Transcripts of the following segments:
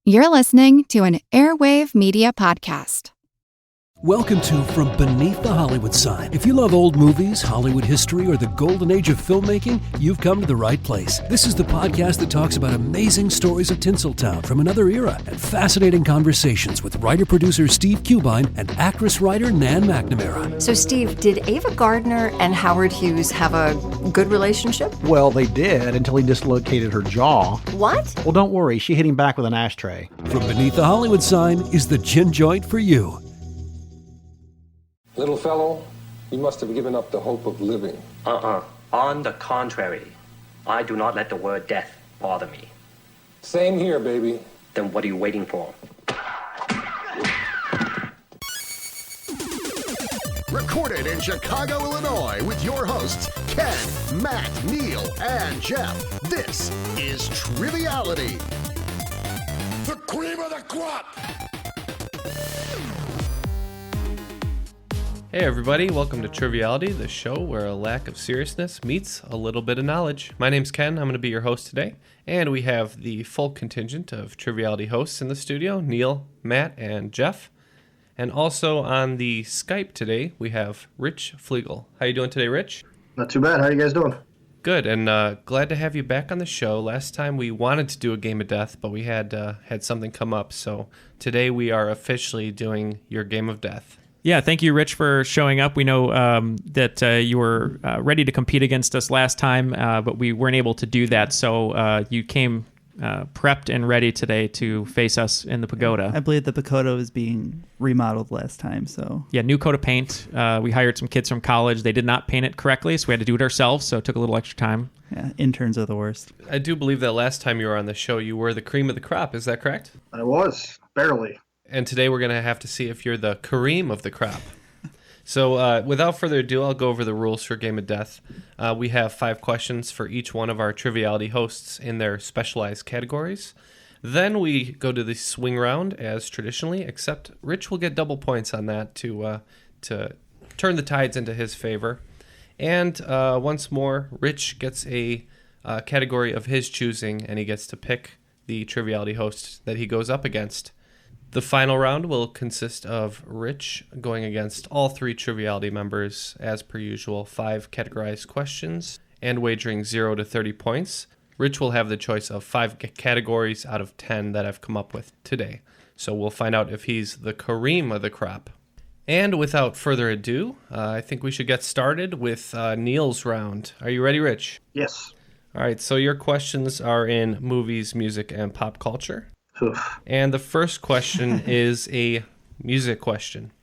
You're listening to an Airwave Media Podcast. Welcome to From Beneath the Hollywood Sign. If you love old movies, Hollywood history, or the golden age of filmmaking, you've come to the right place. This is the podcast that talks about amazing stories of Tinseltown from another era and fascinating conversations with writer-producer Steve Cubine and actress-writer Nan McNamara. So, Steve, did Ava Gardner and Howard Hughes have a good relationship? Well, they did until he dislocated her jaw. What? Well, don't worry. She hit him back with an ashtray. From Beneath the Hollywood Sign is the gin joint for you. Little fellow, you must have given up the hope of living. On the contrary, I do not let the word death bother me. Same here, baby. Then what are you waiting for? Recorded in Chicago, Illinois, with your hosts, Ken, Matt, Neal, and Jeff. This is Triviality. The cream of the crop! Hey everybody, welcome to Triviality, the show where a lack of seriousness meets a little bit of knowledge. My name's Ken, I'm going to be your host today, and we have the full contingent of Triviality hosts in the studio, Neal, Matt, and Jeff. And also on the Skype today, we have Rich Flegal. How you doing today, Rich? Not too bad. How you guys doing? Good, and glad to have you back on the show. Last time we wanted to do a game of death, but we had something come up, so today we are officially doing your game of death. Yeah, thank you, Rich, for showing up. We know that you were ready to compete against us last time, but we weren't able to do that. So you came prepped and ready today to face us in the pagoda. I believe the pagoda was being remodeled last time. So yeah, new coat of paint. We hired some kids from college. They did not paint it correctly, so we had to do it ourselves. So it took a little extra time. Yeah, interns are the worst. I do believe that last time you were on the show, you were the cream of the crop. Is that correct? I was, barely. And today we're going to have to see if you're the Kareem of the crop. So without further ado, I'll go over the rules for Game of Death. We have 5 questions for each one of our Triviality hosts in their specialized categories. Then we go to the swing round as traditionally, except Rich will get double points on that to turn the tides into his favor. And once more, Rich gets a category of his choosing, and he gets to pick the Triviality host that he goes up against. The final round will consist of Rich going against all 3 Triviality members, as per usual, 5 categorized questions, and wagering 0 to 30 points. Rich will have the choice of 5 categories out of 10 that I've come up with today. So we'll find out if he's the Kareem of the crop. And without further ado, I think we should get started with Neal's round. Are you ready, Rich? Yes. All right, so your questions are in movies, music, and pop culture. And the first question is a music question.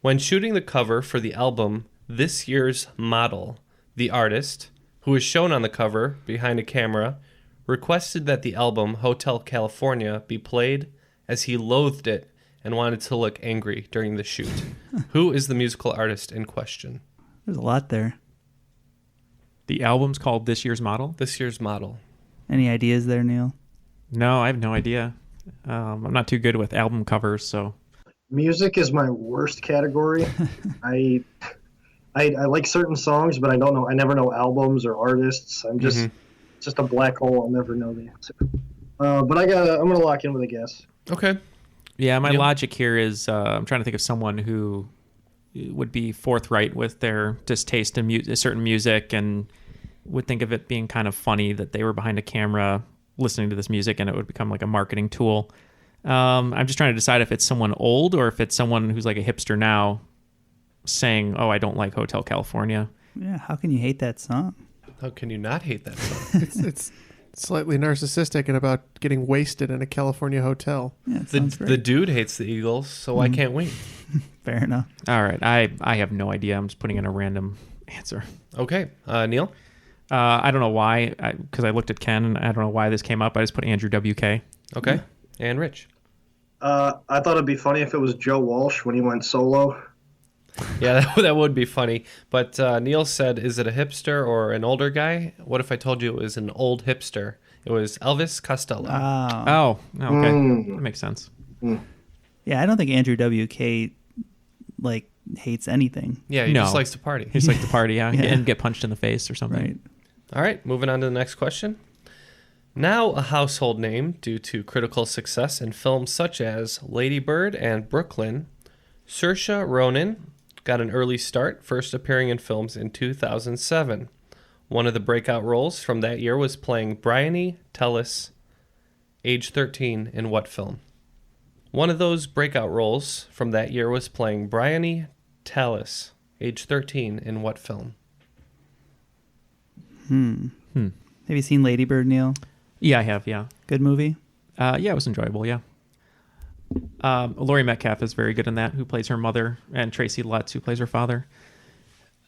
When shooting the cover for the album This Year's Model, the artist, who is shown on the cover behind a camera, requested that the album Hotel California be played as he loathed it and wanted to look angry during the shoot. Who is the musical artist in question? There's a lot there. The album's called This Year's Model? This Year's Model. Any ideas there, Neal? No, I have no idea. I'm not too good with album covers, so... Music is my worst category. I like certain songs, but I don't know. I never know albums or artists. I'm just just a black hole. I'll never know the answer. But I'm gonna lock in with a guess. Okay. Yeah, my logic here is I'm trying to think of someone who would be forthright with their distaste in certain music and would think of it being kind of funny that they were behind a camera listening to this music and it would become like a marketing tool. I'm just trying to decide if it's someone old or if it's someone who's like a hipster now saying, oh, I don't like Hotel California. Yeah, how can you hate that song? How can you not hate that song? It's slightly narcissistic and about getting wasted in a California hotel. Yeah, the dude hates the Eagles, so why can't we? Fair enough. All right, I have no idea. I'm just putting in a random answer. Okay, Neal? I don't know why, because I looked at Ken, and I don't know why this came up. I just put Andrew WK. Okay, and Rich? I thought it'd be funny if it was Joe Walsh when he went solo. Yeah, that would be funny. But Neal said, is it a hipster or an older guy? What if I told you it was an old hipster? It was Elvis Costello. Oh, okay. That makes sense. Yeah, I don't think Andrew WK hates anything. Yeah, he just likes to party. He just likes to party, yeah. And get punched in the face or something. Right. All right, moving on to the next question. Now a household name due to critical success in films such as Lady Bird and Brooklyn, Saoirse Ronan got an early start, first appearing in films in 2007. One of the breakout roles from that year was playing Bryony Tellis, age 13, in what film? One of those breakout roles from that year was playing Bryony Tellis, age 13, in what film? Have you seen Lady Bird, Neal? Yeah, I have, yeah. Good movie? Yeah, it was enjoyable, yeah. Laurie Metcalf is very good in that, who plays her mother, and Tracy Letts, who plays her father.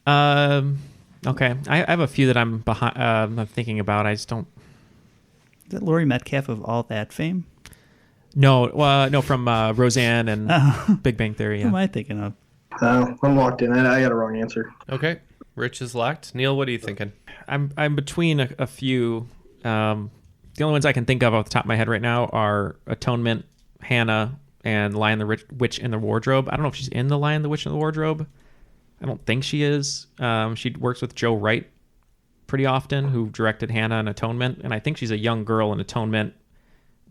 Okay, I have a few that I'm behind. I'm thinking about. I just don't. Is that Laurie Metcalf of All That fame? No, no, from Roseanne and Big Bang Theory. Yeah. Who am I thinking of? I'm locked in. I got a wrong answer. Okay, Rich is locked. Neal, what are you thinking? I'm between a few. The only ones I can think of off the top of my head right now are Atonement, Hannah, and Lion the Witch in the Wardrobe. I don't know if she's in the Lion the Witch in the Wardrobe. I don't think she is. She works with Joe Wright pretty often, who directed Hannah and Atonement. And I think she's a young girl in Atonement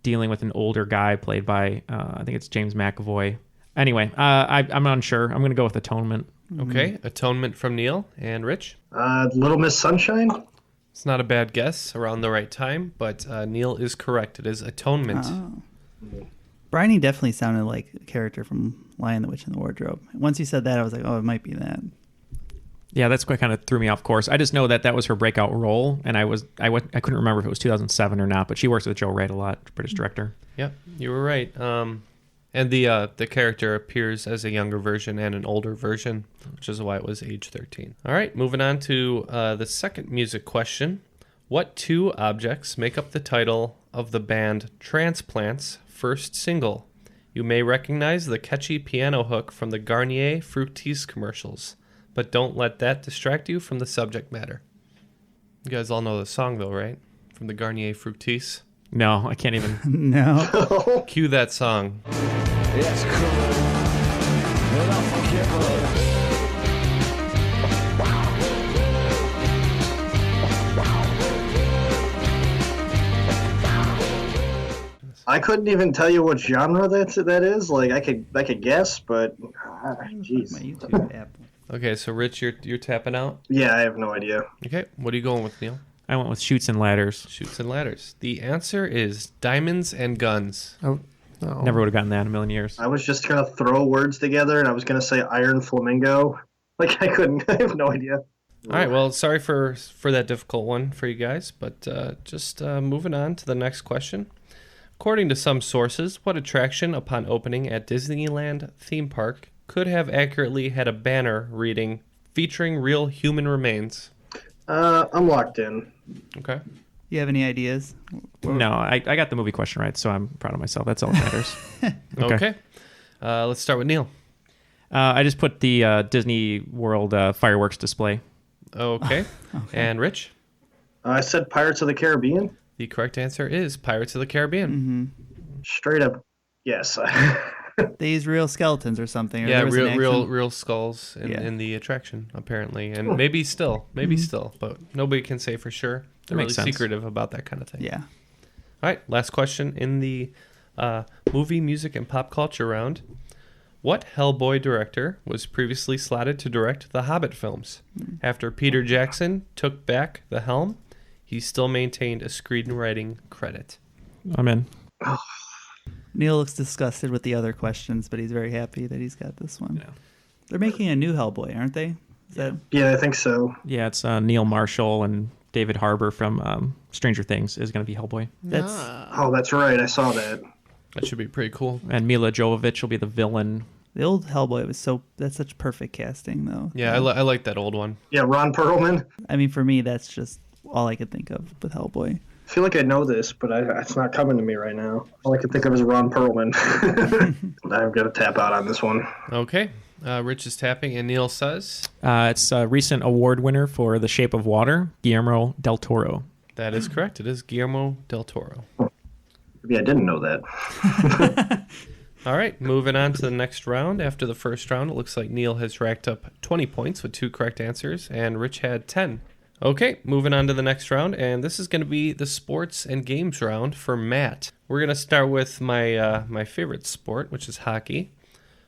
dealing with an older guy played by, I think it's James McAvoy. Anyway, I'm unsure. I'm going to go with Atonement. Okay, Atonement from Neal and Rich. Little Miss Sunshine? It's not a bad guess, around the right time, but Neal is correct. It is Atonement. Oh. Bryony definitely sounded like a character from Lion the Witch in the Wardrobe. Once you said that, I was like, oh, it might be that. Yeah, that's what kind of threw me off course. I just know that was her breakout role, and I couldn't remember if it was 2007 or not, but she works with Joe Wright a lot, British director. Yep, you were right. And the character appears as a younger version and an older version, which is why it was age 13. All right, moving on to the second music question. What two objects make up the title of the band Transplant's first single? You may recognize the catchy piano hook from the Garnier Fructis commercials, but don't let that distract you from the subject matter. You guys all know the song, though, right? From the Garnier Fructis. No, I can't even. No. Cue that song. It's cool, but unforgivable. I couldn't even tell you what genre that is. Like I could guess, but jeez. My YouTube app. Okay, so Rich, you're tapping out? Yeah, I have no idea. Okay, what are you going with, Neal? I went with Chutes and Ladders. Chutes and Ladders. The answer is Diamonds and Guns. Oh, no. Never would have gotten that in a million years. I was just gonna throw words together, and I was gonna say Iron Flamingo. Like I couldn't. I have no idea. All right, well, sorry for that difficult one for you guys, but just moving on to the next question. According to some sources, what attraction upon opening at Disneyland theme park could have accurately had a banner reading featuring real human remains? I'm locked in. Okay. You have any ideas? No, I got the movie question right, so I'm proud of myself. That's all that matters. Okay. Let's start with Neal. I just put the Disney World fireworks display. Okay. And Rich? I said Pirates of the Caribbean. The correct answer is Pirates of the Caribbean. Mm-hmm. Straight up, yes. They use real skeletons or something. Or yeah, there was an real skulls in the attraction, apparently. And maybe still, but nobody can say for sure. They're really secretive about that kind of thing. Yeah. All right, last question in the movie, music, and pop culture round. What Hellboy director was previously slotted to direct the Hobbit films? After Peter Jackson took back the helm, he still maintained a screenwriting credit. I'm in. Neal looks disgusted with the other questions, but he's very happy that he's got this one. Yeah. They're making a new Hellboy, aren't they? Yeah, I think so. Yeah, it's Neil Marshall and David Harbour from Stranger Things is going to be Hellboy. That's right. I saw that. That should be pretty cool. And Mila Jovovich will be the villain. The old Hellboy that's such perfect casting, though. Yeah, I like that old one. Yeah, Ron Perlman. I mean, for me, that's just all I could think of with Hellboy. I feel like I know this, but it's not coming to me right now. All I can think of is Ron Perlman. I'm going to tap out on this one. Okay. Rich is tapping, and Neal says? It's a recent award winner for The Shape of Water, Guillermo del Toro. That is correct. It is Guillermo del Toro. Maybe I didn't know that. All right, moving on to the next round. After the first round, it looks like Neal has racked up 20 points with 2 correct answers, and Rich had 10 Okay, moving on to the next round, and this is going to be the sports and games round for Matt. We're going to start with my favorite sport, which is hockey.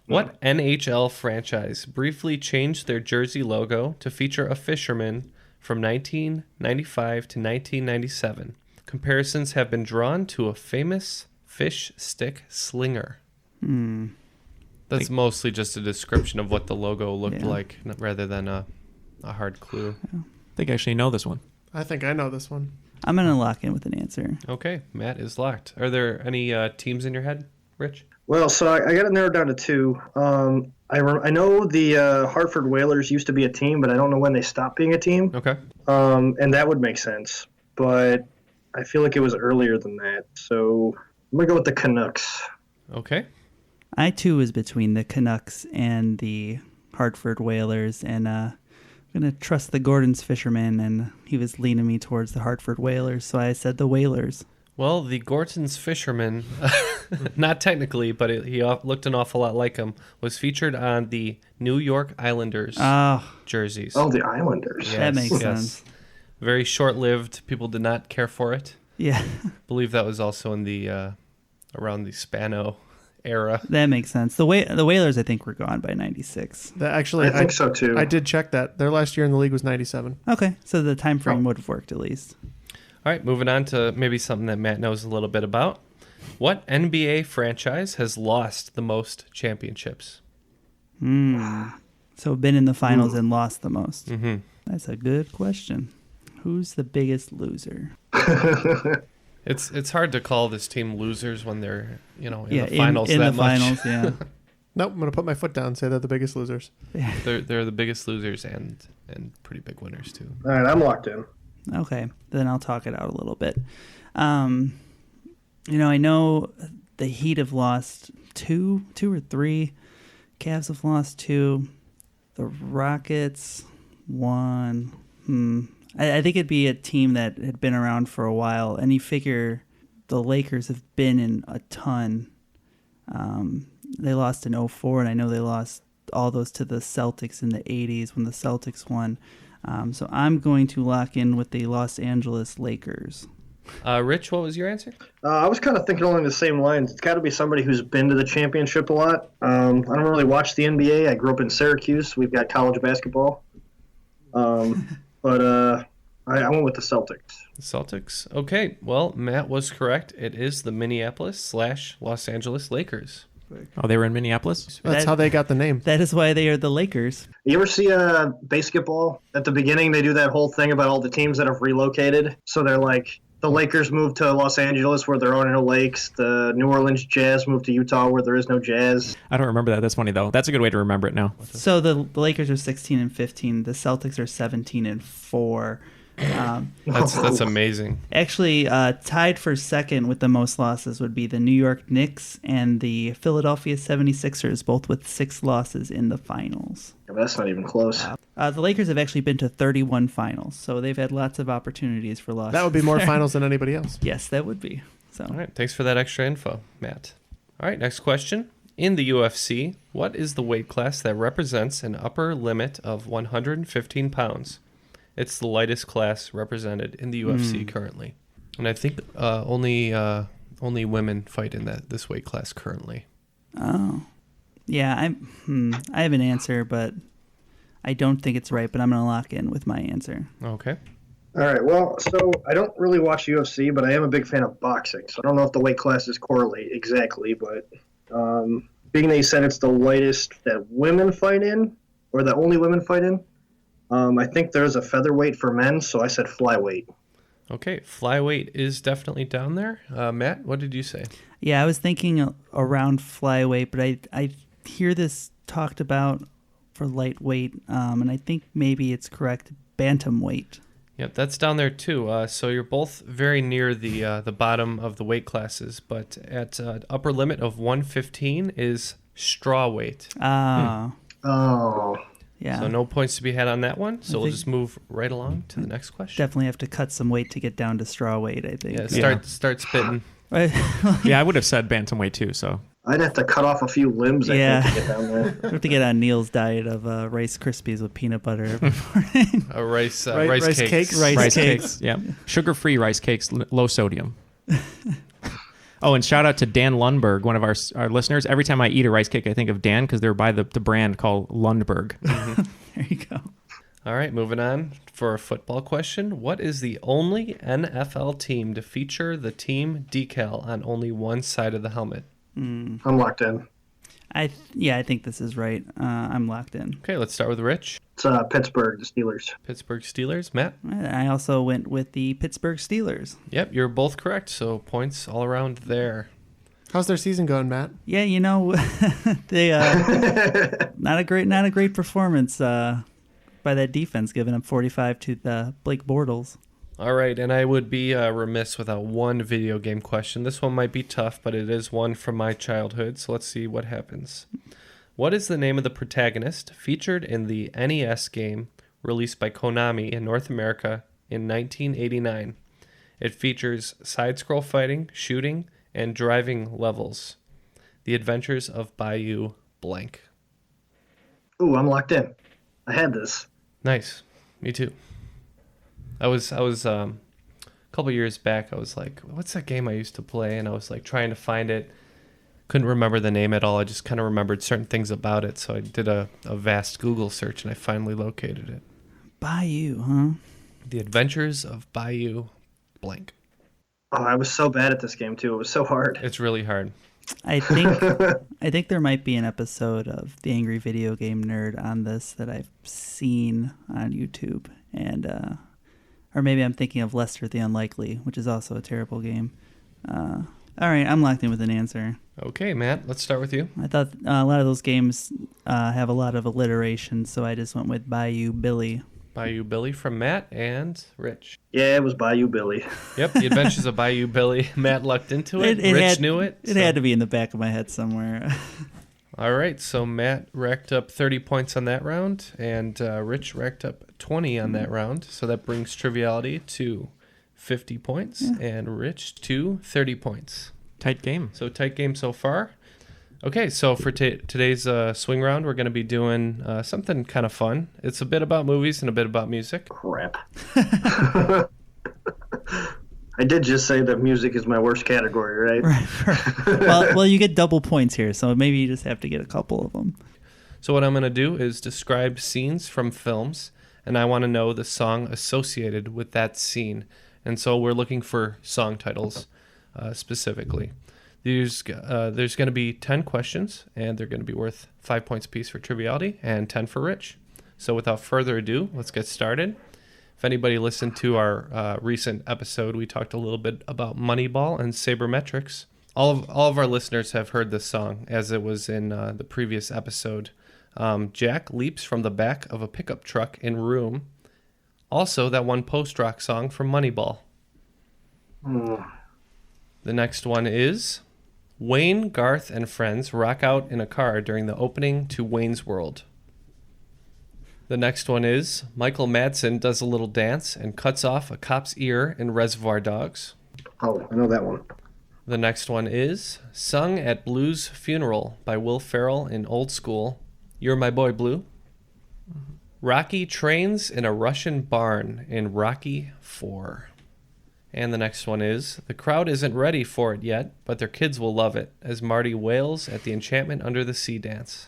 What NHL franchise briefly changed their jersey logo to feature a fisherman from 1995 to 1997? Comparisons have been drawn to a famous fish stick slinger. That's mostly just a description of what the logo looked like, rather than a hard clue. I think I actually know this one. I think I know this one. I'm going to lock in with an answer. Okay, Matt is locked. Are there any teams in your head, Rich? Well, so I got it narrowed down to two. I know the Hartford Whalers used to be a team, but I don't know when they stopped being a team. Okay. And that would make sense. But I feel like it was earlier than that. So I'm going to go with the Canucks. Okay. I, too, was between the Canucks and the Hartford Whalers, and I'm going to trust the Gorton's Fisherman, and he was leaning me towards the Hartford Whalers, so I said the Whalers. Well, the Gorton's Fisherman, not technically, but he looked an awful lot like him, was featured on the New York Islanders jerseys. Oh, the Islanders. Yes, that makes sense. Very short-lived. People did not care for it. Yeah. I believe that was also in the around the Spano era. That makes sense. The Whalers, I think, were gone by 96. I think so, too. I did check that. Their last year in the league was 97. Okay, so the time frame would have worked at least. All right, moving on to maybe something that Matt knows a little bit about. What NBA franchise has lost the most championships? So been in the finals and lost the most. Mm-hmm. That's a good question. Who's the biggest loser? It's hard to call this team losers when they're in the finals in that the much. finals, yeah. Nope, I'm going to put my foot down and say they're the biggest losers. They're the biggest losers and pretty big winners too. All right, I'm locked in. Okay, then I'll talk it out a little bit. I know the Heat have lost two or three. Cavs have lost two. The Rockets won. I think it'd be a team that had been around for a while, and you figure the Lakers have been in a ton. They lost in 2004, and I know they lost all those to the Celtics in the 80s when the Celtics won. So I'm going to lock in with the Los Angeles Lakers. Rich, what was your answer? I was kind of thinking along the same lines. It's got to be somebody who's been to the championship a lot. I don't really watch the NBA. I grew up in Syracuse. We've got college basketball. But I went with the Celtics. The Celtics? Okay, well, Matt was correct. It is the Minneapolis/Los Angeles Lakers. Oh, they were in Minneapolis? That's how they got the name. That is why they are the Lakers. You ever see basketball? At the beginning, they do that whole thing about all the teams that have relocated. So they're like, the Lakers moved to Los Angeles where there are no lakes. The New Orleans Jazz moved to Utah where there is no jazz. I don't remember that. That's funny, though. That's a good way to remember it now. So the Lakers are 16-15. The Celtics are 17-4. That's amazing. Actually, tied for second with the most losses would be the New York Knicks and the Philadelphia 76ers, both with 6 losses in the finals. Yeah, but that's not even close. The Lakers have actually been to 31 finals, so they've had lots of opportunities for losses. That would be more finals than anybody else. Yes, that would be. So. All right, thanks for that extra info, Matt. All right, next question. In the UFC, what is the weight class that represents an upper limit of 115 pounds? It's the lightest class represented in the UFC currently. And I think only women fight in this weight class currently. Oh. Yeah, I have an answer, but I don't think it's right, but I'm going to lock in with my answer. Okay. All right, well, so I don't really watch UFC, but I am a big fan of boxing. So I don't know if the weight classes correlate exactly, but being that you said it's the lightest that women fight in, or that only women fight in, I think there's a featherweight for men, so I said flyweight. Okay, flyweight is definitely down there. Matt, what did you say? Yeah, I was thinking around flyweight, but I hear this talked about for lightweight, and I think maybe it's correct, bantamweight. Yep, that's down there too. So you're both very near the bottom of the weight classes, but at upper limit of 115 is strawweight. Oh. Yeah. So no points to be had on that one. So we'll just move right along to the next question. Definitely have to cut some weight to get down to straw weight, I think. Yeah, start spitting. Right. Yeah, I would have said bantamweight too. So I'd have to cut off a few limbs, I think, to get down there. We have to get on Neal's diet of Rice Krispies with peanut butter. Rice cakes. Rice cakes. Yeah, sugar-free rice cakes, low sodium. Oh, and shout out to Dan Lundberg, one of our listeners. Every time I eat a rice cake, I think of Dan because they're by the brand called Lundberg. Mm-hmm. There you go. All right, moving on for a football question. What is the only NFL team to feature the team decal on only one side of the helmet? I'm locked in. I think this is right. I'm locked in. Okay, let's start with Rich. It's Pittsburgh, the Steelers. Pittsburgh Steelers. Matt? I also went with the Pittsburgh Steelers. Yep, you're both correct, so points all around there. How's their season going, Matt? Yeah, they not a great performance by that defense, giving up 45 to the Blake Bortles. All right, and I would be remiss without one video game question. This one might be tough, but it is one from my childhood, so let's see what happens. What is the name of the protagonist featured in the NES game released by Konami in North America in 1989? It features side-scroll fighting, shooting, and driving levels. The Adventures of Bayou Blank. Ooh, I'm locked in. I had this. Nice. Me too. I was a couple years back. I was like, "What's that game I used to play?" And I was like trying to find it. Couldn't remember the name at all. I just kind of remembered certain things about it. So I did a vast Google search, and I finally located it. Bayou, huh? The Adventures of Bayou Blank. Oh, I was so bad at this game too. It was so hard. It's really hard. I think there might be an episode of The Angry Video Game Nerd on this that I've seen on YouTube, and or maybe I'm thinking of Lester the Unlikely, which is also a terrible game. All right, I'm locked in with an answer. Okay, Matt, let's start with you. I thought a lot of those games have a lot of alliteration, so I just went with Bayou Billy. Bayou Billy from Matt and Rich. Yeah, it was Bayou Billy. Yep, The Adventures of Bayou Billy. Matt lucked into it. Rich knew it. It had to be in the back of my head somewhere. All right, so Matt racked up 30 points on that round, and Rich racked up 20 on that round. So that brings Triviality to 50 points, and Rich to 30 points. Tight game. So tight game so far. Okay, so for today's swing round, we're going to be doing something kind of fun. It's a bit about movies and a bit about music. Crap. I did just say that music is my worst category, right? Right. Well, you get double points here, so maybe you just have to get a couple of them. So what I'm going to do is describe scenes from films, and I want to know the song associated with that scene. And so we're looking for song titles specifically. There's going to be 10 questions, and they're going to be worth 5 points apiece for Triviality and 10 for Rich. So without further ado, let's get started. If anybody listened to our recent episode, we talked a little bit about Moneyball and sabermetrics. All of our listeners have heard this song, as it was in the previous episode. Jack leaps from the back of a pickup truck in Room. Also, that one post-rock song from Moneyball. The next one is Wayne, Garth, and friends rock out in a car during the opening to Wayne's World. The next one is Michael Madsen does a little dance and cuts off a cop's ear in Reservoir Dogs. Oh, I know that one. The next one is Sung at Blue's Funeral by Will Ferrell in Old School. You're My Boy Blue. Rocky trains in a Russian barn in Rocky 4. And the next one is The crowd isn't ready for it yet, but their kids will love it, as Marty wails at the Enchantment Under the Sea dance.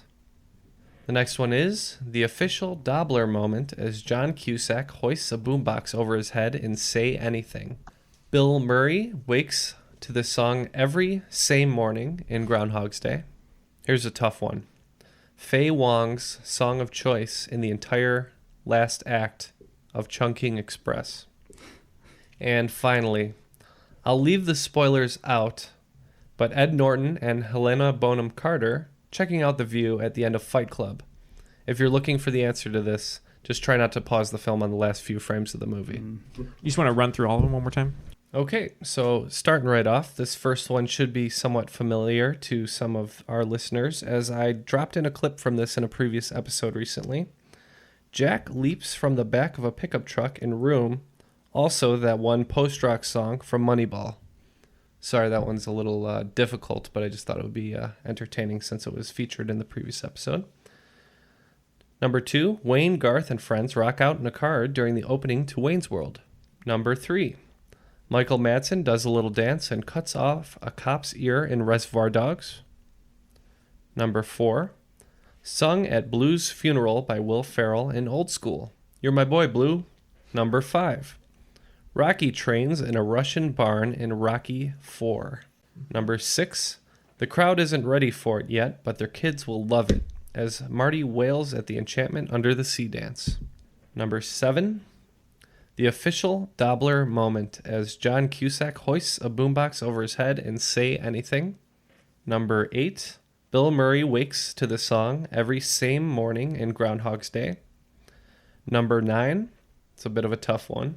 The next one is the official Dobler moment as John Cusack hoists a boombox over his head in Say Anything. Bill Murray wakes to the song every same morning in Groundhog's Day. Here's a tough one. Faye Wong's song of choice in the entire last act of Chungking Express. And finally, I'll leave the spoilers out, but Ed Norton and Helena Bonham Carter checking out the view at the end of Fight Club. If you're looking for the answer to this, just try not to pause the film on the last few frames of the movie. You just want to run through all of them one more time? Okay, so starting right off, this first one should be somewhat familiar to some of our listeners, as I dropped in a clip from this in a previous episode recently. Jack leaps from the back of a pickup truck in Room, also that one post-rock song from Moneyball. Sorry, that one's a little difficult, but I just thought it would be entertaining since it was featured in the previous episode. Number 2, Wayne, Garth, and friends rock out in a car during the opening to Wayne's World. Number 3, Michael Madsen does a little dance and cuts off a cop's ear in Reservoir Dogs. Number 4, sung at Blue's funeral by Will Ferrell in Old School. You're my boy, Blue. Number 5, Rocky trains in a Russian barn in Rocky 4. Number 6, the crowd isn't ready for it yet, but their kids will love it, as Marty wails at the Enchantment Under the Sea dance. Number 7, the official Dobler moment, as John Cusack hoists a boombox over his head and Say Anything. Number 8, Bill Murray wakes to the song every same morning in Groundhog's Day. Number 9, it's a bit of a tough one,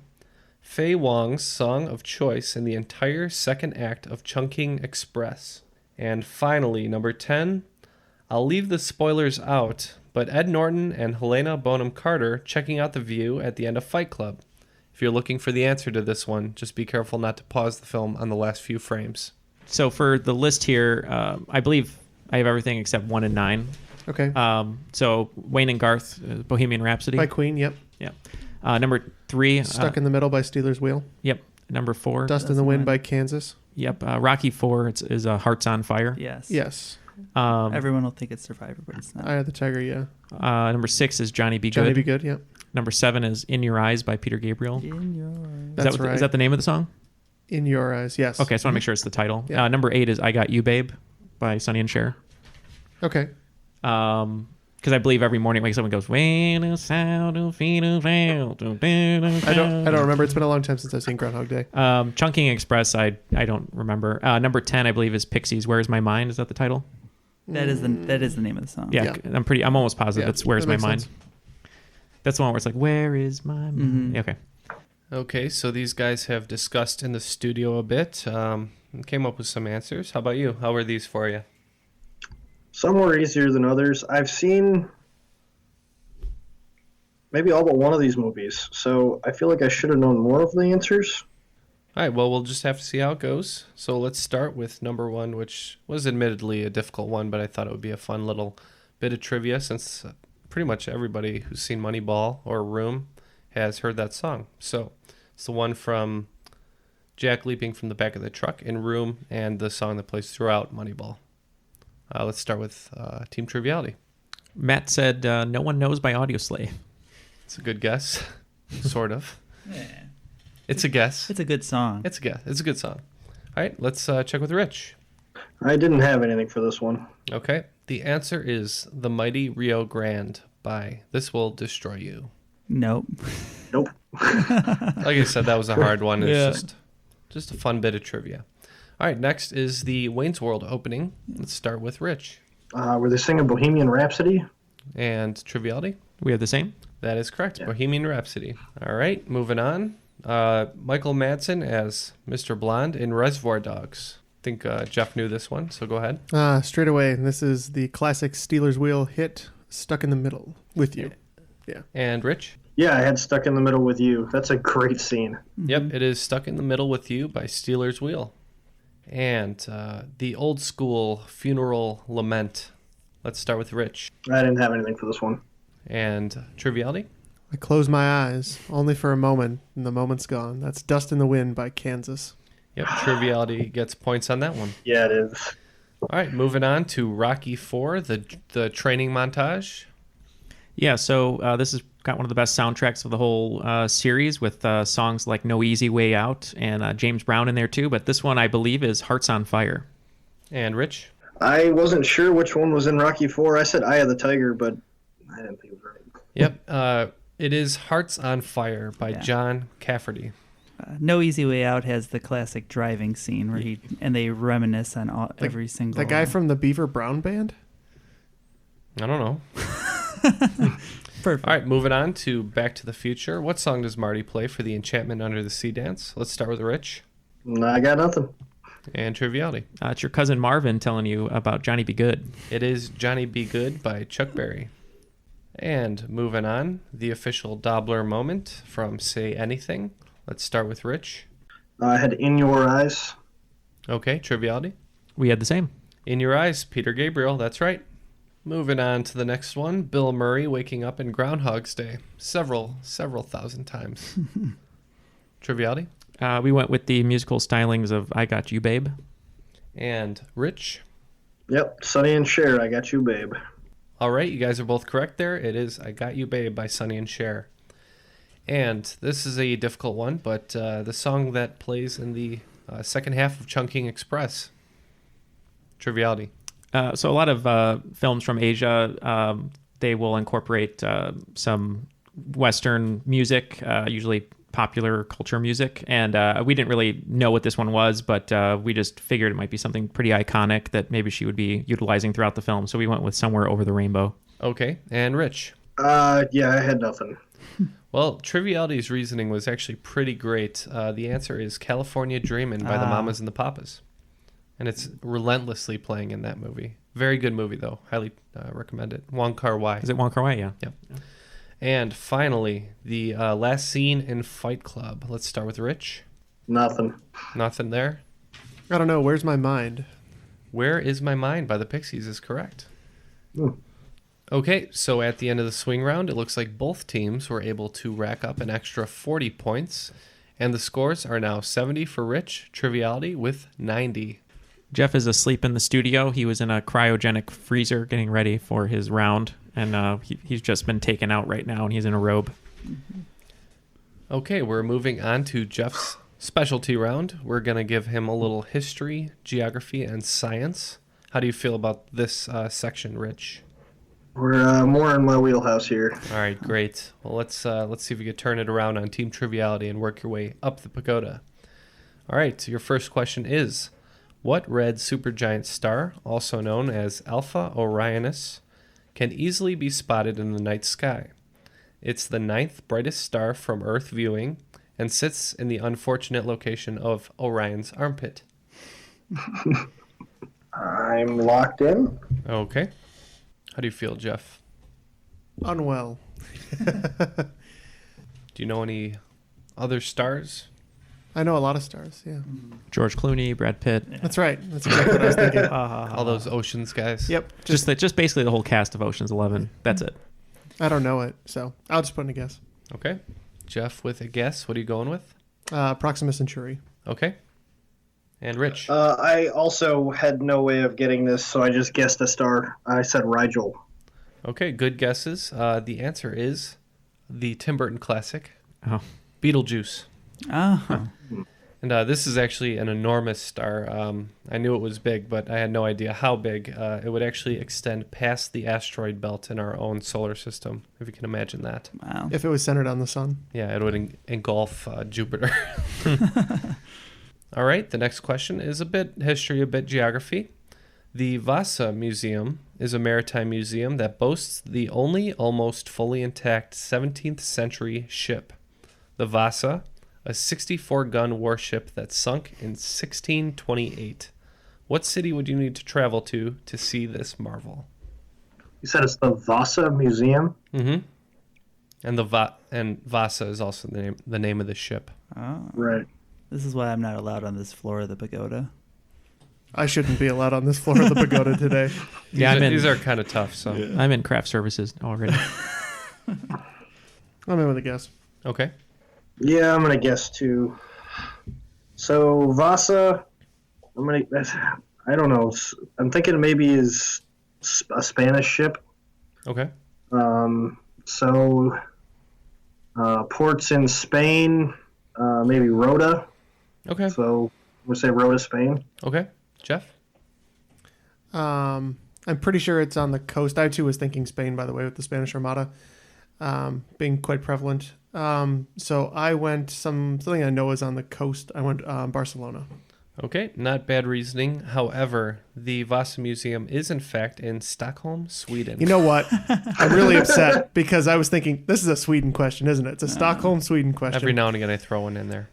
Faye Wong's song of choice in the entire second act of Chungking Express. And finally, number 10, I'll leave the spoilers out, but Ed Norton and Helena Bonham Carter checking out the view at the end of Fight Club. If you're looking for the answer to this one, just be careful not to pause the film on the last few frames. So for the list here, I believe I have everything except 1 and 9. Okay. So Wayne and Garth, Bohemian Rhapsody. By Queen, yep. Yep. Number 3. Stuck in the Middle by Steelers Wheel. Yep. Number 4. Dust in the Wind by Kansas. Yep. Rocky 4 is Hearts on Fire. Yes. Yes. Everyone will think it's Survivor, but it's not. Eye of the Tiger, yeah. Number 6 is Johnny Be Good. Johnny Be Good, yep. Number 7 is In Your Eyes by Peter Gabriel. In Your Eyes. That's right. Is that the name of the song? In Your Eyes, yes. Okay, I just want to make sure it's the title. Yeah. Number 8 is I Got You, Babe by Sonny and Cher. Okay. Because I believe every morning wakes up and goes, when the sound of feet of I don't remember. It's been a long time since I've seen Groundhog Day. Chungking Express, I don't remember. Number 10, I believe, is Pixies. Where's My Mind? Is that the title? That is the name of the song. Yeah. I'm almost positive it's Where's My Mind. Sense. That's the one where it's like, where is my mind? Okay. Okay, so these guys have discussed in the studio a bit, and came up with some answers. How about you? How were these for you? Some were easier than others. I've seen maybe all but one of these movies, so I feel like I should have known more of the answers. All right, well, we'll just have to see how it goes. So let's start with number 1, which was admittedly a difficult one, but I thought it would be a fun little bit of trivia since pretty much everybody who's seen Moneyball or Room has heard that song. So it's the one from Jack leaping from the back of the truck in Room and the song that plays throughout Moneyball. Let's start with Team Triviality. Matt said No One Knows by Audioslave. It's a good guess. Sort of. Yeah. It's a guess. It's a good song. It's a guess. It's a good song. All right, let's check with Rich. I didn't have anything for this one. Okay. The answer is The Mighty Rio Grande by This Will Destroy You. Nope. Nope. Like I said, that was a hard one. It's Yeah. just a fun bit of trivia. All right, next is the Wayne's World opening. Let's start with Rich. Were they singing Bohemian Rhapsody? And Triviality? We have the same? That is correct. Yeah. Bohemian Rhapsody. All right, moving on. Michael Madsen as Mr. Blonde in Reservoir Dogs. I think Jeff knew this one, so go ahead. Straight away, this is the classic Steelers Wheel hit, Stuck in the Middle with You. Yeah. And Rich? Yeah, I had Stuck in the Middle with You. That's a great scene. Yep, it is Stuck in the Middle with You by Steelers Wheel. And the old school funeral lament. Let's start with Rich. I didn't have anything for this one. And Triviality? I close my eyes, only for a moment, and the moment's gone. That's Dust in the Wind by Kansas. Yep, Triviality gets points on that one. Yeah, it is. All right, moving on to Rocky 4, the training montage. Yeah, so this has got one of the best soundtracks of the whole series with songs like No Easy Way Out and James Brown in there too. But this one, I believe, is Hearts on Fire. And Rich? I wasn't sure which one was in Rocky 4. I said Eye of the Tiger, but I didn't think it was right. Yep, it is Hearts on Fire by John Cafferty. No Easy Way Out has the classic driving scene where they reminisce on every single. The guy from the Beaver Brown Band? I don't know. Perfect. All right, moving on to Back to the Future. What song does Marty play for the Enchantment Under the Sea dance? Let's start with Rich. I got nothing. And Triviality. It's your cousin Marvin telling you about Johnny Be Good. It is Johnny Be Good by Chuck Berry. And moving on, the official Dobler moment from Say Anything. Let's start with Rich. I had In Your Eyes. Okay, Triviality. We had the same. In Your Eyes, Peter Gabriel. That's right. Moving on to the next one. Bill Murray waking up in Groundhog's Day. Several thousand times. Triviality. We went with the musical stylings of I Got You, Babe. And Rich. Yep, Sonny and Cher, I Got You, Babe. All right, you guys are both correct there. It is I Got You, Babe by Sonny and Cher. And this is a difficult one, but the song that plays in the second half of Chungking Express. Triviality. So a lot of films from Asia, they will incorporate some Western music, usually popular culture music. And we didn't really know what this one was, but we just figured it might be something pretty iconic that maybe she would be utilizing throughout the film. So we went with Somewhere Over the Rainbow. Okay, and Rich. Yeah, I had nothing. Well, Triviality's reasoning was actually pretty great. The answer is California Dreamin' by the Mamas and the Papas. And it's relentlessly playing in that movie. Very good movie, though. Highly recommend it. Wong Kar-wai. Is it Wong Kar-wai? Yeah. Yep. And finally, the last scene in Fight Club. Let's start with Rich. Nothing. Nothing there? I don't know. Where's My Mind? Where Is My Mind by the Pixies is correct. Mm. Okay, so at the end of the swing round, it looks like both teams were able to rack up an extra 40 points. And the scores are now 70 for Rich, Triviality with 90. Jeff is asleep in the studio. He was in a cryogenic freezer getting ready for his round, and he's just been taken out right now, and he's in a robe. Okay, we're moving on to Jeff's specialty round. We're going to give him a little history, geography, and science. How do you feel about this section, Rich? We're more in my wheelhouse here. All right, great. Well, let's see if we can turn it around on Team Triviality and work your way up the pagoda. All right, so your first question is, what red supergiant star, also known as Alpha Orionis, can easily be spotted in the night sky? It's the 9th brightest star from Earth viewing and sits in the unfortunate location of Orion's armpit. I'm locked in. Okay. How do you feel, Jeff? Unwell. Do you know any other stars? I know a lot of stars, yeah. George Clooney, Brad Pitt. That's right. That's exactly what I was thinking. All those Oceans guys. Yep. Just basically the whole cast of Ocean's 11. That's it. I don't know it, so I'll just put in a guess. Okay. Jeff with a guess. What are you going with? Proxima Centauri. Okay. And Rich? I also had no way of getting this, so I just guessed a star. I said Rigel. Okay, good guesses. The answer is the Tim Burton classic, Beetlejuice. Oh. And this is actually an enormous star. I knew it was big, but I had no idea how big. It would actually extend past the asteroid belt in our own solar system, if you can imagine that. Wow. If it was centered on the sun. Yeah, it would engulf Jupiter. All right, the next question is a bit history, a bit geography. The Vasa Museum is a maritime museum that boasts the only almost fully intact 17th century ship. The Vasa, a 64-gun warship that sunk in 1628. What city would you need to travel to see this marvel? You said it's the Vasa Museum? Mm-hmm. And Vasa is also the name of the ship. Oh. Right. This is why I'm not allowed on this floor of the pagoda. I shouldn't be allowed on this floor of the pagoda today. These are kind of tough. So yeah. I'm in craft services already. I'm in with a guess. Okay. Yeah, I'm gonna guess too. So Vasa, I don't know. I'm thinking maybe is a Spanish ship. Okay. So ports in Spain, maybe Rota. Okay. So we'll say Rota, Spain. Okay. Jeff? I'm pretty sure it's on the coast. I too was thinking Spain, by the way, with the Spanish Armada being quite prevalent. So I went something I know is on the coast. I went Barcelona. Okay, not bad reasoning. However, the Vasa Museum is in fact in Stockholm, Sweden. You know what? I'm really upset because I was thinking this is a Sweden question, isn't it? It's a Stockholm, Sweden question. Every now and again I throw one in there.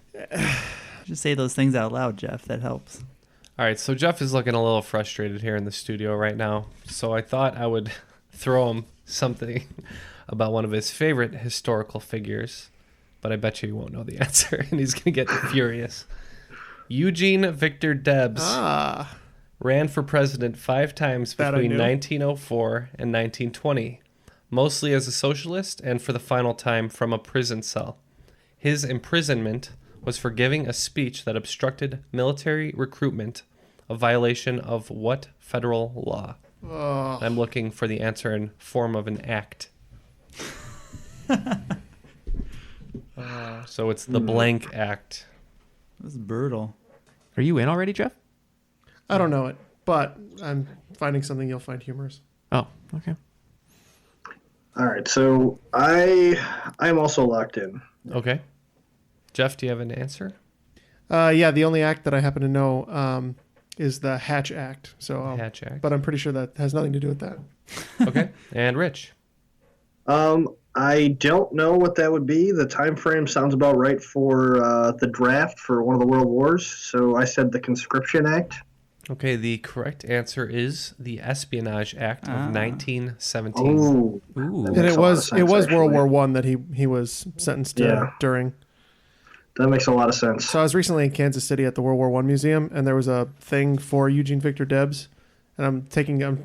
Just say those things out loud, Jeff. That helps. All right, so Jeff is looking a little frustrated here in the studio right now. So I thought I would throw him something about one of his favorite historical figures, but I bet you he won't know the answer, and he's going to get furious. Eugene Victor Debs ran for president 5 times between 1904 and 1920, mostly as a socialist and for the final time from a prison cell. His imprisonment was for giving a speech that obstructed military recruitment, a violation of what federal law? Oh. I'm looking for the answer in form of an act. So it's the blank act. This is brutal. Are you in already, Jeff? I don't know it, but I'm finding something you'll find humorous. Oh, okay. All right, so I'm also locked in. Okay. Jeff, do you have an answer? Yeah, the only act that I happen to know is the Hatch Act. So, Hatch Act. But I'm pretty sure that has nothing to do with that. Okay. And Rich? I don't know what that would be. The time frame sounds about right for the draft for one of the world wars. So I said the Conscription Act. Okay, the correct answer is the Espionage Act of 1917. Oh, and it was World War I that he was sentenced to during. That makes a lot of sense. So I was recently in Kansas City at the World War I Museum, and there was a thing for Eugene Victor Debs, and I'm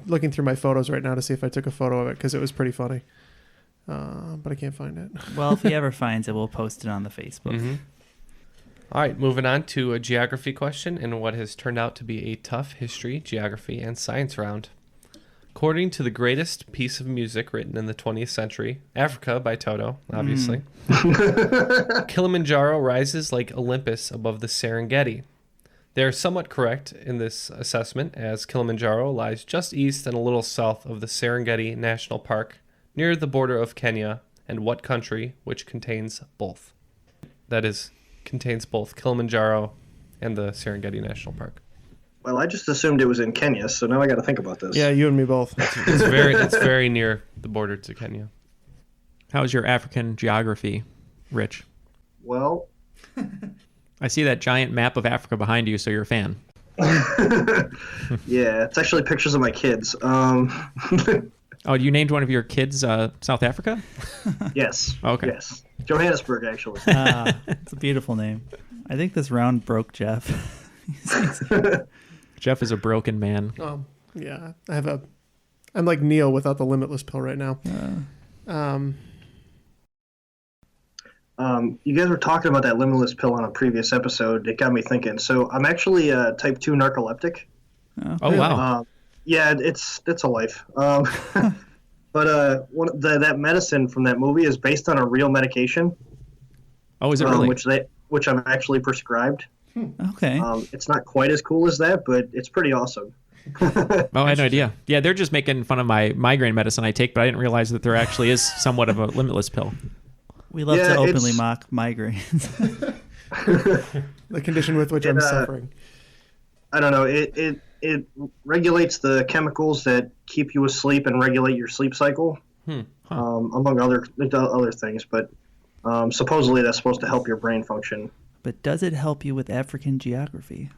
looking through my photos right now to see if I took a photo of it because it was pretty funny, but I can't find it. Well, if he ever finds it, we'll post it on the Facebook. Mm-hmm. All right, moving on to a geography question in what has turned out to be a tough history, geography, and science round. According to the greatest piece of music written in the 20th century, Africa by Toto, obviously, Kilimanjaro rises like Olympus above the Serengeti. They are somewhat correct in this assessment, as Kilimanjaro lies just east and a little south of the Serengeti National Park, near the border of Kenya and what country, which contains both? That is, contains both Kilimanjaro and the Serengeti National Park. Well, I just assumed it was in Kenya, so now I got to think about this. Yeah, you and me both. It's very near the border to Kenya. How's your African geography, Rich? Well, I see that giant map of Africa behind you, so you're a fan. Yeah, it's actually pictures of my kids. Oh, you named one of your kids South Africa? Yes. Okay. Yes. Johannesburg, actually. It's a beautiful name. I think this round broke Jeff. Jeff is a broken man. Yeah, I'm like Neal without the limitless pill right now. You guys were talking about that limitless pill on a previous episode. It got me thinking. So I'm actually type 2 narcoleptic. Oh, wow. Yeah, it's a life. But that medicine from that movie is based on a real medication. Oh, is it really? Which I'm actually prescribed. Okay. It's not quite as cool as that, but it's pretty awesome. Oh, I had no idea. Yeah, they're just making fun of my migraine medicine I take, but I didn't realize that there actually is somewhat of a limitless pill. We love to openly mock migraines. The condition with which I'm suffering. I don't know. It regulates the chemicals that keep you asleep and regulate your sleep cycle, among other things. But supposedly that's supposed to help your brain function. But does it help you with African geography?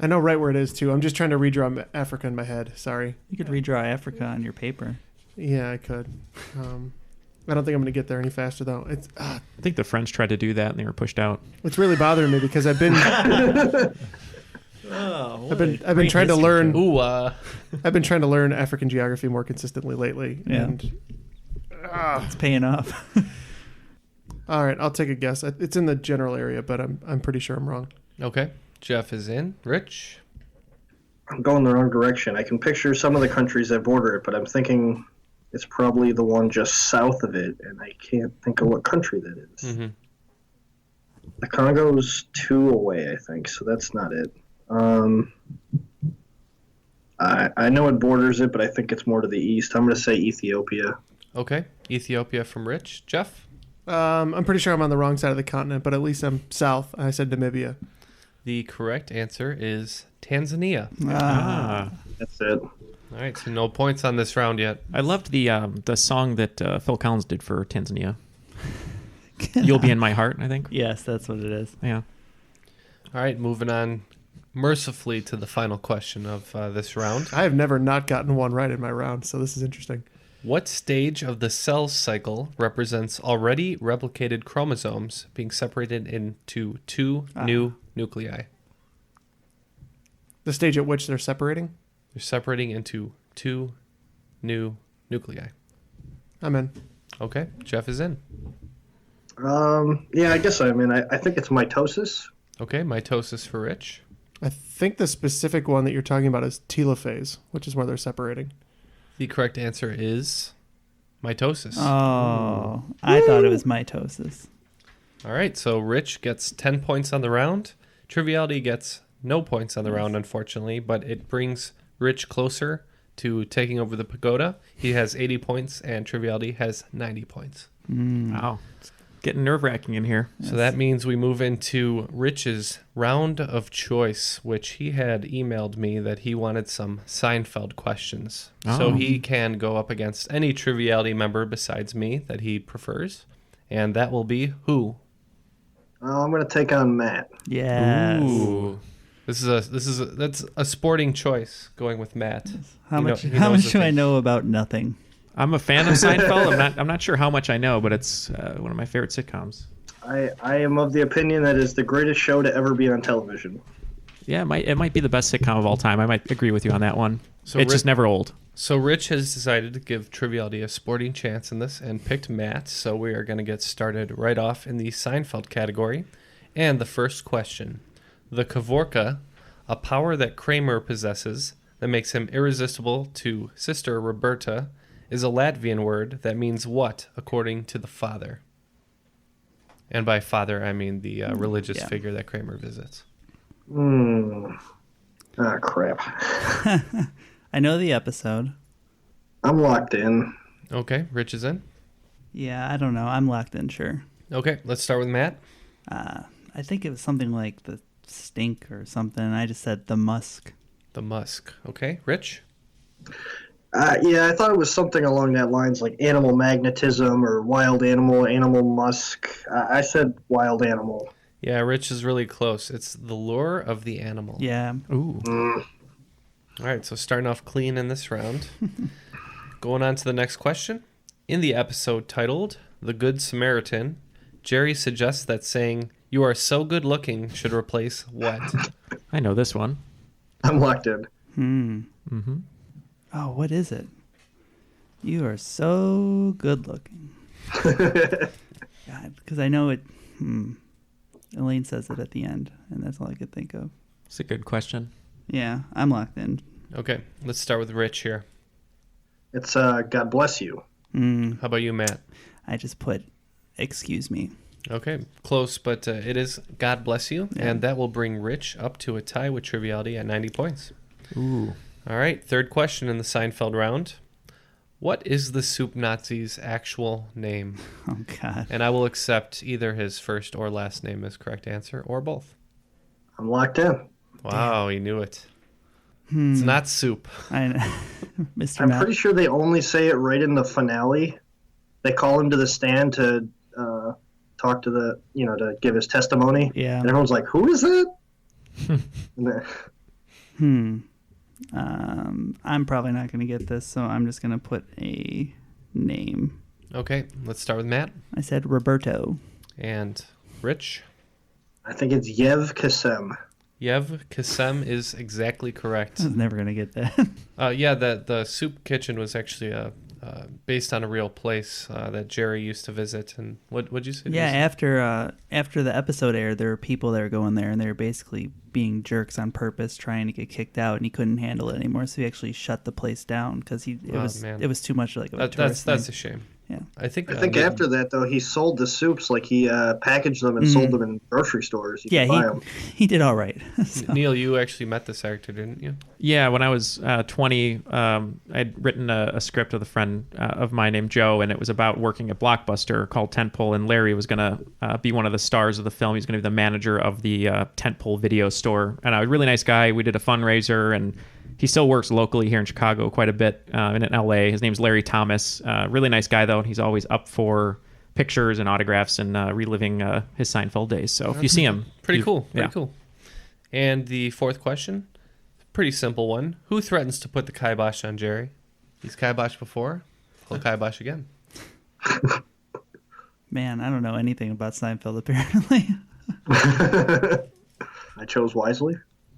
I know right where it is, too. I'm just trying to redraw Africa in my head. Sorry. You could redraw Africa on your paper. Yeah, I could. I don't think I'm going to get there any faster, though. I think the French tried to do that, and they were pushed out. It's really bothering me because I've been... I've been trying to learn... I've been trying to learn African geography more consistently lately. Yeah. And it's paying off. All right, I'll take a guess. It's in the general area, but I'm pretty sure I'm wrong. Okay. Jeff is in. Rich? I'm going the wrong direction. I can picture some of the countries that border it, but I'm thinking it's probably the one just south of it, and I can't think of what country that is. Mm-hmm. The Congo's 2 away, I think, so that's not it. I know it borders it, but I think it's more to the east. I'm going to say Ethiopia. Okay. Ethiopia from Rich. Jeff? I'm pretty sure I'm on the wrong side of the continent, but at least I'm south. I said Namibia. The correct answer is Tanzania. That's it. All right, so no points on this round yet. I loved the song that Phil Collins did for Tanzania. You'll Be in My Heart, I think. Yes, that's what it is. Yeah. All right, moving on mercifully to the final question of this round. I have never not gotten one right in my round, so this is interesting. What stage of the cell cycle represents already replicated chromosomes being separated into 2 new nuclei? The stage at which they're separating? They're separating into 2 new nuclei. I'm in. Okay, Jeff is in. Yeah, I guess I'm in. I think it's mitosis. Okay, mitosis for Rich. I think the specific one that you're talking about is telophase, which is where they're separating. The correct answer is mitosis. Oh, I thought it was mitosis. All right, so Rich gets 10 points on the round. Triviality gets no points on the round, unfortunately, but it brings Rich closer to taking over the pagoda. He has 80 points, and Triviality has 90 points. Wow. It's getting nerve-wracking in here. So that means we move into Rich's round of choice, which he had emailed me that he wanted some Seinfeld questions. So he can go up against any Triviality member besides me that he prefers. And that will be who? I'm going to take on Matt. Yes. Ooh. That's a sporting choice going with Matt. How much do I know about nothing? I'm a fan of Seinfeld. I'm not sure how much I know, but it's one of my favorite sitcoms. I am of the opinion that it's the greatest show to ever be on television. Yeah, it might be the best sitcom of all time. I might agree with you on that one. So it's just never old. So Rich has decided to give Triviality a sporting chance in this and picked Matt. So we are going to get started right off in the Seinfeld category. And the first question. The Kavorka, a power that Kramer possesses that makes him irresistible to Sister Roberta, is a Latvian word that means what, according to the father? And by father, I mean the religious figure that Kramer visits. Ah, crap. I know the episode. I'm locked in. Okay, Rich is in. Yeah, I don't know. I'm locked in, sure. Okay, let's start with Matt. I think it was something like the stink or something. I just said the musk. The musk. Okay, Rich? Yeah, I thought it was something along that lines, like animal magnetism or wild animal musk. I said wild animal. Yeah, Rich is really close. It's the lure of the animal. Yeah. Ooh. All right, so starting off clean in this round. Going on to the next question. In the episode titled The Good Samaritan, Jerry suggests that saying, "You are so good looking" should replace what? I know this one. I'm locked in. Mm-hmm. Oh, what is it? You are so good looking. God, because I know it. Elaine says it at the end, and that's all I could think of. It's a good question. Yeah, I'm locked in. Okay, let's start with Rich here. It's God bless you. How about you, Matt? I just put excuse me. Okay, close, but it is God bless you, and that will bring Rich up to a tie with Triviality at 90 points. Ooh. All right, third question in the Seinfeld round. What is the Soup Nazi's actual name? Oh, God. And I will accept either his first or last name as correct answer, or both. I'm locked in. Wow, he knew it. It's not soup. I know. Mr. I'm Matt. pretty sure they only say it right in the finale. They call him to the stand to talk to the, to give his testimony. Yeah. And everyone's like, who is that? I'm probably not going to get this, so I'm just going to put a name. Okay, let's start with Matt. I said Roberto. And Rich? I think it's Yev Kasem. Yev Kasem is exactly correct. I was never going to get that. Yeah, the soup kitchen was actually based on a real place that Jerry used to visit. And what'd you say? Yeah, after the episode aired, there were people that were going there, and they were basically being jerks on purpose, trying to get kicked out, and he couldn't handle it anymore, so he actually shut the place down because it was too much like a tourist thing. That's a shame. Yeah, I think after that though, he sold the soups, like he packaged them and sold them in grocery stores. You could buy them. He did all right. So. Neal, you actually met this actor, didn't you? Yeah, when I was 20, I'd written a script with a friend of mine named Joe, and it was about working at Blockbuster called Tentpole, and Larry was going to be one of the stars of the film. He was going to be the manager of the Tentpole video store, and a really nice guy. We did a fundraiser, and he still works locally here in Chicago quite a bit, and in LA. His name's Larry Thomas. Really nice guy, though. He's always up for pictures and autographs and reliving his Seinfeld days. So if you see him... Pretty cool. And the fourth question, pretty simple one. Who threatens to put the kibosh on Jerry? He's kiboshed before. He'll kibosh again. Man, I don't know anything about Seinfeld, apparently. I chose wisely.